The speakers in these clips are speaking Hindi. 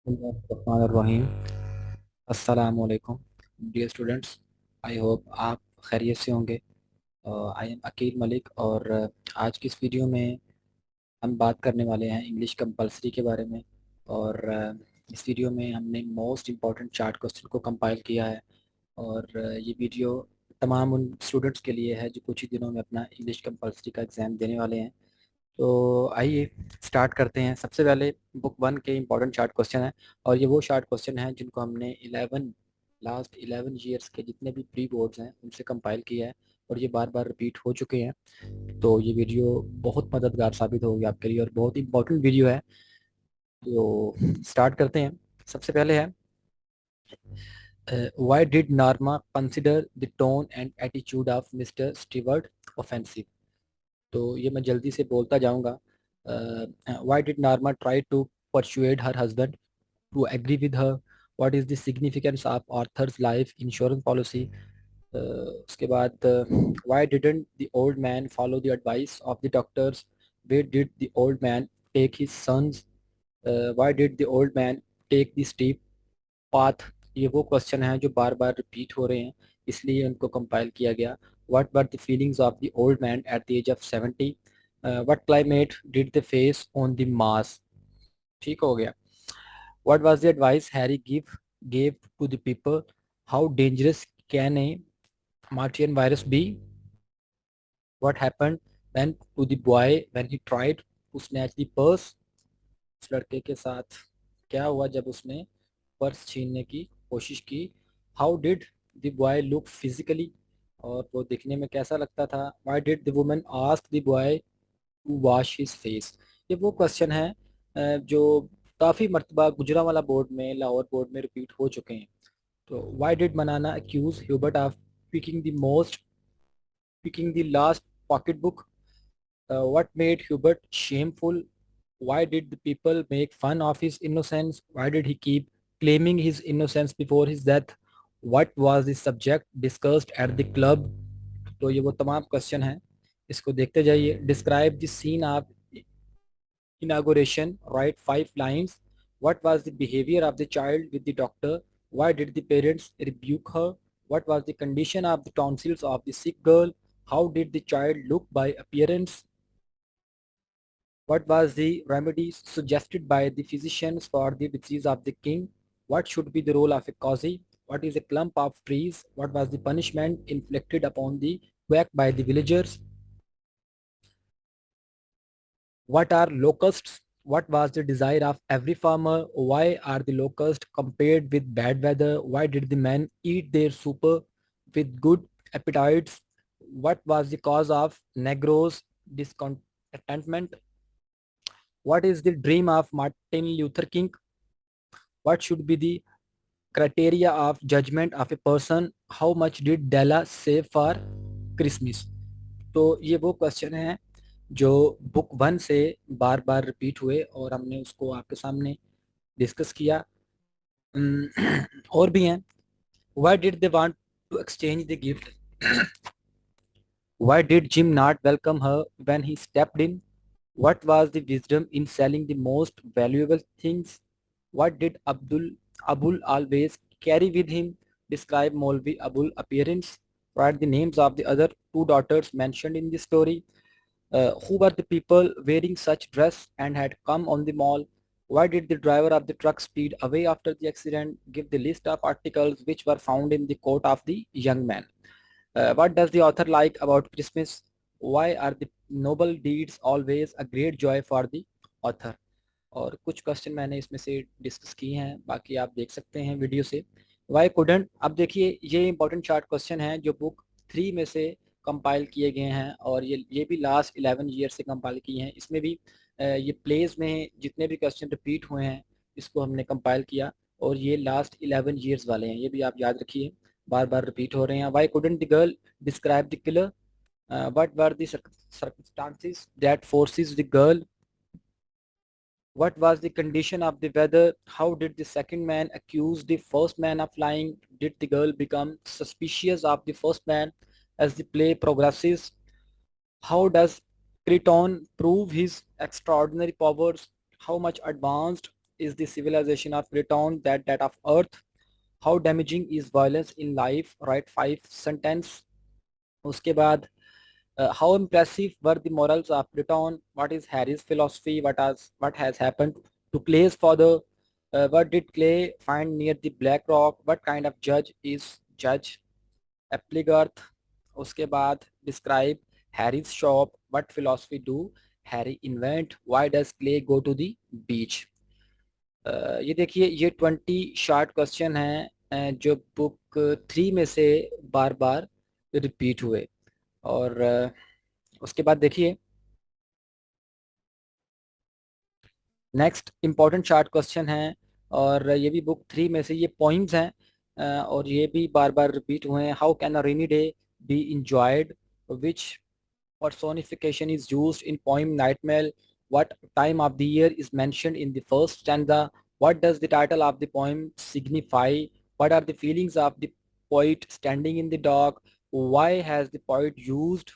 बिस्मिल्लाहिर्रहमानिर्रहीम। अस्सलामु अलैकुम डियर स्टूडेंट्स। आई होप आप खैरियत से होंगे। आई एम अकील मलिक और आज की इस वीडियो में हम बात करने वाले हैं इंग्लिश कंपलसरी के बारे में। और इस वीडियो में हमने मोस्ट इम्पॉर्टेंट चार्ट क्वेश्चन को कंपाइल किया है। और ये वीडियो तमाम उन स्टूडेंट्स के लिए है जो कुछ ही दिनों में अपना इंग्लिश कंपलसरी का एग्ज़ाम देने वाले हैं। तो आइए स्टार्ट करते हैं। सबसे पहले बुक वन के इम्पॉर्टेंट शार्ट क्वेश्चन हैं और ये वो शार्ट क्वेश्चन हैं जिनको हमने 11 ईयर्स के जितने भी प्री बोर्ड्स हैं उनसे कंपाइल किया है और ये बार बार रिपीट हो चुके हैं। तो ये वीडियो बहुत मददगार साबित होगी आपके लिए और बहुत इंपॉर्टेंट वीडियो है। तो स्टार्ट करते हैं। सबसे पहले है why did Norma consider the tone and attitude of mister Stewart offensive. तो ये मैं जल्दी से बोलता जाऊंगा। Why did Norma try to persuade her husband to agree with her, what is the significance of Arthur's life insurance policy. उसके बाद why didn't the old man follow the advice of the doctors, where did the old man take his sons, why did the old man take the steep path. ये वो क्वेश्चन हैं जो बार बार रिपीट हो रहे हैं, इसलिए उनको कंपाइल किया गया। What were the feelings of the old man at the age of 70, what climate did the face on the mass. ठीक हो गया। What was the advice Harry gave to the people, how dangerous can a Martian virus be, what happened when to the boy when he tried to snatch the purse. उस लड़के के साथ क्या हुआ जब उसने पर्स छीनने की कोशिश की। How did the boy look physically, और वो दिखने में कैसा लगता था। Why did the woman ask the boy to wash his face. ये वो क्वेश्चन है जो काफ़ी मरतबा गुजरांवाला बोर्ड में, लाहौर बोर्ड में रिपीट हो चुके हैं। तो why did Manana accuse Hubert of picking the last pocket book, what made Hubert shameful? Why did the people make fun of his innocence? Why did he keep claiming his innocence before his death? What was the subject discussed at the club? तो ये वो तमाम क्वेश्चन हैं, इसको देखते जाइए। Describe the scene of inauguration, write 5 lines. What was the behavior of the child with the doctor? Why did the parents rebuke her? What was the condition of the tonsils of the sick girl? How did the child look by appearance? What was the remedy suggested by the physicians for the disease of the king? What should be the role of a qazi? What is a clump of trees? What was the punishment inflicted upon the quack by the villagers? What are locusts? What was the desire of every farmer? Why are the locusts compared with bad weather? Why did the men eat their supper with good appetites? What was the cause of Negroes' discontentment? What is the dream of Martin Luther King? What should be the criteria of judgment of a person? How much did Della save for Christmas? तो ये वो क्वेश्चन हैं जो बुक वन से बार बार रिपीट हुए और हमने उसको आपके सामने डिस्कस किया। और भी हैं। Why did they want to exchange the gift? Why did Jim not welcome her when he stepped in? What was the wisdom in selling the most valuable things? What did Abul always carry with him? Describe Molvi Abul appearance. Write the names of the other 2 daughters mentioned in the story. Who were the people wearing such dress and had come on the mall? Why did the driver of the truck speed away after the accident? Give the list of articles which were found in the coat of the young man. What does the author like about Christmas? Why are the noble deeds always a great joy for the author? और कुछ क्वेश्चन मैंने इसमें से डिस्कस किए हैं, बाकी आप देख सकते हैं वीडियो से। वाई कुडेंट, अब देखिए ये इंपॉर्टेंट चार्ट क्वेश्चन हैं जो बुक 3 में से कंपाइल किए गए हैं और ये भी लास्ट 11 ईयर से कंपाइल किए हैं। इसमें भी ये प्लेस में जितने भी क्वेश्चन रिपीट हुए हैं इसको हमने कंपाइल किया और ये लास्ट 11 ईयर्स वाले हैं, ये भी आप याद रखिए, बार बार रिपीट हो रहे हैं। Why couldn't the girl describe the killer, what were the circumstances that forces the girl. What was the condition of the weather? How did the second man accuse the first man of lying? Did the girl become suspicious of the first man as the play progresses? How does Crichton prove his extraordinary powers? How much advanced is the civilization of Britain that of Earth? How damaging is violence in life? Write 5 sentence. उसके बाद how impressive were the morals of Britain? What is Harry's philosophy? What has happened to Clay's father? What did Clay find near the Black Rock? What kind of judge is Judge Applegarth? उसके बाद describe Harry's shop. What philosophy do Harry invent? Why does Clay go to the beach? ये देखिए, ये 20 शॉर्ट क्वेश्चन हैं जो बुक 3 में से बार बार रिपीट हुए। और उसके बाद देखिए, नेक्स्ट इम्पॉर्टेंट शॉर्ट क्वेश्चन है, और ये भी बुक 3 में से, ये पॉइंट्स हैं और ये भी बार बार रिपीट हुए हैं। How can a rainy day B enjoyed? Which personification is used in poem Nightmare? What time of the year is mentioned in the first stanza? What does the title of the poem signify? What are the feelings of the poet standing in the dock? Why has the poet used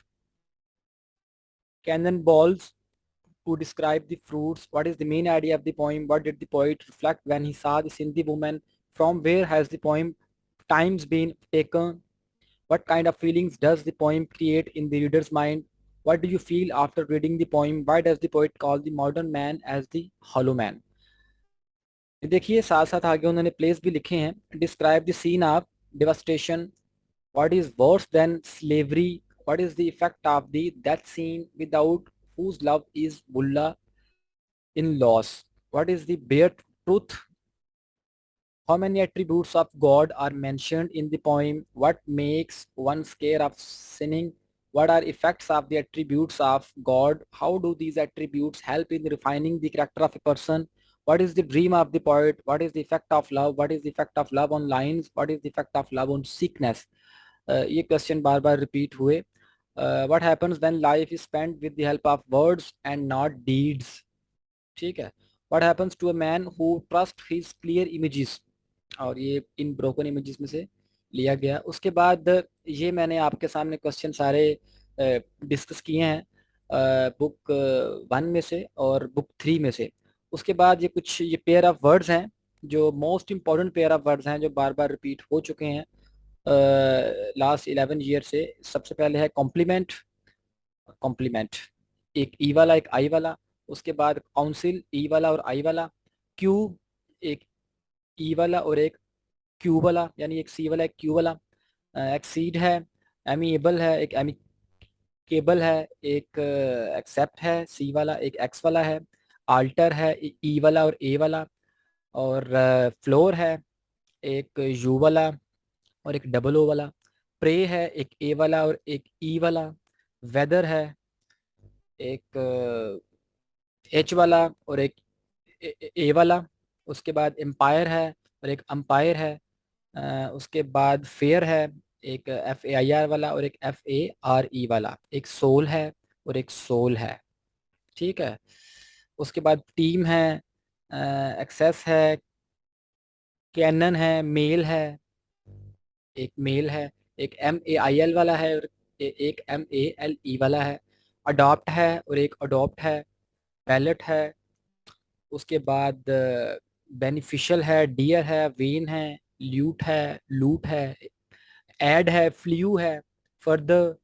cannonballs to describe the fruits? What is the main idea of the poem? What did the poet reflect when he saw the Sindhi woman? From where has the poem times been taken? What kind of feelings does the poem create in the reader's mind? What do you feel after reading the poem? Why does the poet call the modern man as the hollow man? देखिए, साथ साथ आगे उन्होंने प्लेस भी लिखे हैं। Describe the scene of devastation. What is worse than slavery? What is the effect of the that scene without whose love is bulla in loss? What is the bare truth? How many attributes of God are mentioned in the poem? What makes one scared of sinning? What are effects of the attributes of God? How do these attributes help in refining the character of a person? What is the dream of the poet? What is the effect of love? What is the effect of love on lines? What is the effect of love on sickness? ये क्वेश्चन बार बार रिपीट हुए। What happens when life is spent with the help of words and not deeds? ठीक है। What happens to a man who trusts his clear images? और ये इन ब्रोकन इमेजेस में से लिया गया। उसके बाद ये मैंने आपके सामने क्वेश्चन सारे डिस्कस किए हैं बुक 1 में से और बुक 3 में से। उसके बाद ये कुछ ये पेयर ऑफ वर्ड्स हैं जो most important pair of words हैं जो बार बार रिपीट हो चुके हैं लास्ट 11 ईयर से। सबसे पहले है कॉम्प्लीमेंट। कॉम्प्लीमेंट, एक ई वाला एक आई वाला। उसके बाद काउंसिल, ई वाला और आई वाला। क्यूब, एक ई वाला और एक क्यू वाला, यानी एक सी वाला एक क्यू वाला। एक्सीड है, एमिएबल है, एक एमिकेबल है, एक एक्सेप्ट है सी वाला, एक एक्स वाला है। आल्टर है, ई वाला और ए वाला। और फ्लोर है, एक यू वाला और एक डबल ओ वाला। प्रे है, एक ए वाला और एक ई वाला। वेदर है, एक एच वाला और एक ए वाला। उसके बाद एम्पायर है और एक अंपायर है। उसके बाद फेयर है, एक एफ ए आई आर वाला और एक एफ ए आर ई वाला। एक सोल है और एक सोल है। ठीक है। उसके बाद टीम है, एक्सेस है, कैनन है, मेल है, एक मेल है। एक एम ए आई एल वाला है और एक एम ए एल ई वाला है। अडॉप्ट है और एक अडॉप्ट है। पैलेट है। उसके बाद बेनिफिशियल है, डियर है, वेन है, ल्यूट है, लूट है। एड है, फ्लू है, further,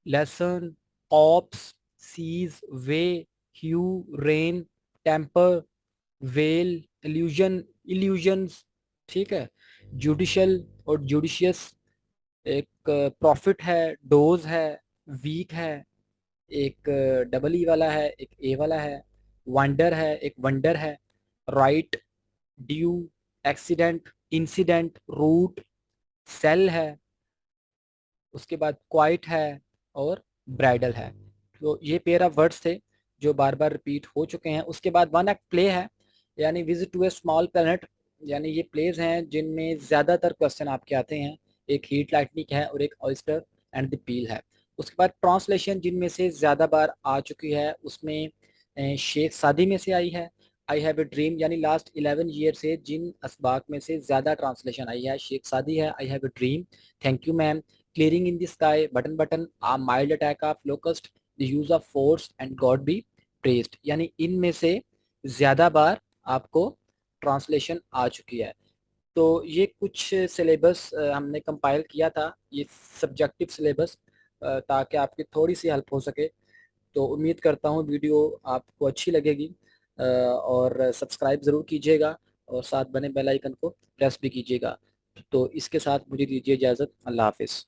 lesson, ops, seas, way, hue, rain, temper, well, illusion, illusions. ठीक है। जुडिशल और जुडिशियस। एक प्रॉफिट है, डोज है, वीक है, एक डबल ई वाला है, एक ए वाला है। वंडर है, एक वंडर है। Right, due, accident, incident, route, sale है। उसके बाद क्वाइट है और ब्राइडल है। तो ये पेयर ऑफ वर्ड्स थे जो बार बार रिपीट हो चुके हैं। उसके बाद वन एक्ट प्ले है, यानी visit to a small planet, यानी ये प्लेज हैं जिनमें ज़्यादातर क्वेश्चन आपके आते हैं। एक हीट लाइटनिक है और एक ऑयस्टर एंड द पील है। उसके बाद ट्रांसलेशन जिनमें से ज़्यादा बार आ चुकी है, उसमें शेख सादी में से आई है। आई हैव ए ड्रीम, यानी लास्ट 11 ईयर से जिन असबाक में से ज़्यादा ट्रांसलेशन आई है, शेख सादी है, I have a dream, thank you ma'am, clearing in the sky, button button, a mild attack of locust, the use of force and God be praised. यानी इनमें से ज़्यादा बार आपको ट्रांसलेशन आ चुकी है। तो ये कुछ सिलेबस हमने कंपाइल किया था, ये सब्जेक्टिव सिलेबस, ताकि आपकी थोड़ी सी हेल्प हो सके। तो उम्मीद करता हूँ वीडियो आपको अच्छी लगेगी, और सब्सक्राइब ज़रूर कीजिएगा और साथ बने बेल आइकन को प्रेस भी कीजिएगा। तो इसके साथ मुझे दीजिए इजाज़त। अल्लाह हाफ़िज़।